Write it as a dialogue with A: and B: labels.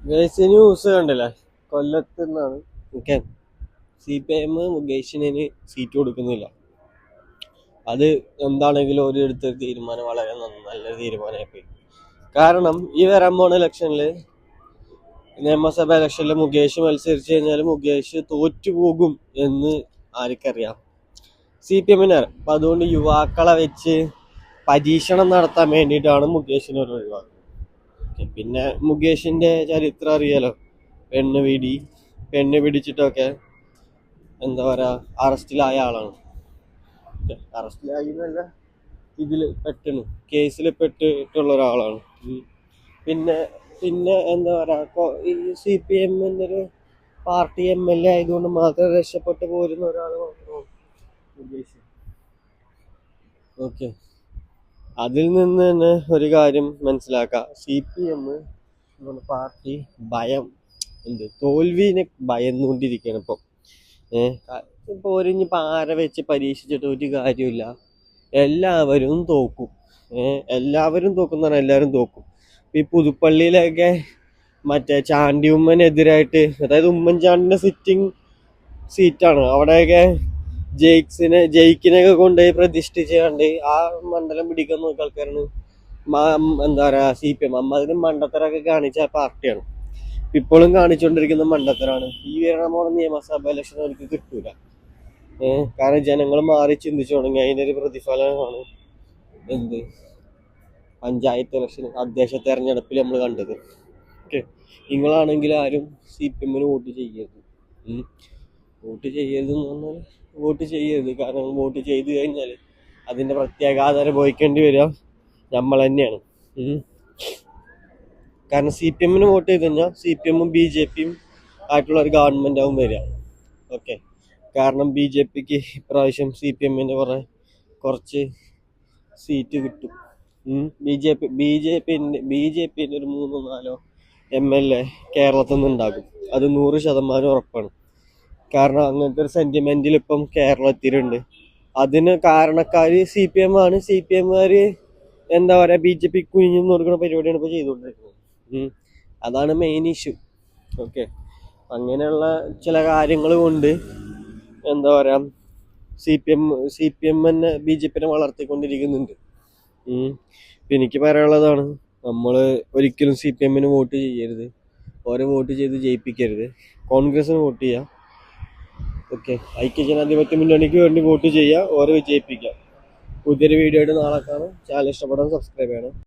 A: Guys news കണ്ടില്ലേ? കൊല്ലത്ത് നിന്നാണ്. ഓക്കെ, CPIM മുകേഷിന് സീറ്റ് കൊടുക്കുന്നില്ല. അത് എന്താണെങ്കിലും ഓരോരുത്തർ തീരുമാനം വളരെ നല്ലൊരു തീരുമാനമായി. കാരണം ഈ വരാൻ പോണ ഇലക്ഷനിൽ, നിയമസഭ ഇലക്ഷനിൽ മുകേഷ് മത്സരിച്ചു കഴിഞ്ഞാൽ മുകേഷ് തോറ്റുപോകും എന്ന് ആർക്കറിയാം? CPIM അപ്പം അതുകൊണ്ട് യുവാക്കളെ വെച്ച് പരീക്ഷണം നടത്താൻ വേണ്ടിയിട്ടാണ് മുകേഷിനെ ഒരു ഒഴിവാക്കുന്നത്. പിന്നെ മുകേഷിന്റെ ചരിത്രം അറിയാലോ. പെണ്ണ് പിടിച്ചിട്ടൊക്കെ എന്താ പറയാ അറസ്റ്റിലായ ആളാണ്. അറസ്റ്റിലായി എന്നല്ല, കേസിൽ പെട്ടിട്ടുള്ള ഒരാളാണ്. പിന്നെ പിന്നെ എന്താ പറയാ, ഈ CPIM ഒരു പാർട്ടി MLA ആയതുകൊണ്ട് മാത്രം രക്ഷപ്പെട്ടു പോരുന്ന ഒരാൾ മാത്രമാണ് മുകേഷ്. ഓക്കെ, അതിൽ നിന്ന് തന്നെ ഒരു കാര്യം മനസ്സിലാക്കാം. CPIM പാർട്ടി തോൽവിനെ ഭയന്നുകൊണ്ടിരിക്കുകയാണ് ഇപ്പം. ഇപ്പൊ ഇനിയിപ്പോൾ ആരെ വെച്ച് പരീക്ഷിച്ചിട്ട് ഒരു കാര്യമില്ല. എല്ലാവരും തോക്കും. എല്ലാവരും തോക്കുന്ന പറഞ്ഞാൽ എല്ലാവരും തോക്കും. ഈ പുതുപ്പള്ളിയിലൊക്കെ മറ്റേ ചാണ്ടി ഉമ്മനെതിരായിട്ട്, അതായത് ഉമ്മൻചാണ്ടിന്റെ സിറ്റിംഗ് സീറ്റാണ്, അവിടെയൊക്കെ ജയിക്കിനൊക്കെ കൊണ്ടുപോയി പ്രതിഷ്ഠിച്ച് കണ്ട് ആ മണ്ഡലം പിടിക്കാൻ നോക്കിയ ആൾക്കാരാണ് എന്താ പറയാ CPIM. അതിന് മണ്ടത്തരൊക്കെ കാണിച്ച പാർട്ടിയാണ്. ഇപ്പോഴും കാണിച്ചുകൊണ്ടിരിക്കുന്ന മണ്ടത്തരാണ്. ഈ വരണ നിയമസഭ ഇലക്ഷൻ അവർക്ക് കിട്ടൂല. കാരണം ജനങ്ങൾ മാറി ചിന്തിച്ചു തുടങ്ങി. അതിനൊരു പ്രതിഫലമാണ് പഞ്ചായത്ത് ഇലക്ഷൻ, തദ്ദേശ തെരഞ്ഞെടുപ്പിൽ നമ്മൾ കണ്ടത്. ഓക്കെ, നിങ്ങളാണെങ്കിൽ ആരും CPIM വോട്ട് ചെയ്യരുത്. വോട്ട് ചെയ്യരുതെന്ന് പറഞ്ഞാൽ വോട്ട് ചെയ്യരുത്. കാരണം വോട്ട് ചെയ്ത് കഴിഞ്ഞാൽ അതിൻ്റെ പ്രത്യാഘാതം അനുഭവിക്കേണ്ടി വരിക നമ്മൾ തന്നെയാണ്. കാരണം CPIM വോട്ട് ചെയ്ത് കഴിഞ്ഞാൽ CPIM BJP ആയിട്ടുള്ള ഒരു ഗവൺമെന്റ് ആവും വരിക. ഓക്കെ, കാരണം BJPക്ക് ഇപ്രാവശ്യം CPIM കുറച്ച് സീറ്റ് കിട്ടും. BJPന്റെ ഒരു 3-4 MLA കേരളത്തിൽ നിന്ന് ഉണ്ടാകും. അത് 100% ഉറപ്പാണ്. കാരണം അങ്ങനത്തെ ഒരു സെന്റിമെന്റിൽ ഇപ്പം കേരളത്തിലുണ്ട്. അതിന് കാരണക്കാര് CPIM ആണ്. CPIMകാര് എന്താ പറയാ, BJP കുഞ്ഞു കൊടുക്കുന്ന പരിപാടിയാണ് ഇപ്പൊ ചെയ്തുകൊണ്ടിരിക്കുന്നത്. അതാണ് മെയിൻ ഇഷ്യൂ. ഓക്കെ, അങ്ങനെയുള്ള ചില കാര്യങ്ങൾ കൊണ്ട് എന്താ പറയാ, CPIM തന്നെ BJPനെ വളർത്തിക്കൊണ്ടിരിക്കുന്നുണ്ട്. എനിക്ക് പറയാനുള്ളതാണ്, നമ്മൾ ഒരിക്കലും CPIMന് വോട്ട് ചെയ്യരുത്. ഓരോ വോട്ട് ചെയ്ത് ജയിപ്പിക്കരുത്. കോൺഗ്രസിന് വോട്ട് ചെയ്യാം. ഓക്കെ, ഐക്യജനാധിപത്യ മുന്നണിക്ക് വേണ്ടി വോട്ട് ചെയ്യുക, ഓരോ വിജയിപ്പിക്കാം. പുതിയൊരു വീഡിയോ ആയിട്ട് നാളെ കാണാം. ചാനൽ ഇഷ്ടപ്പെടാൻ സബ്സ്ക്രൈബ് ചെയ്യണം.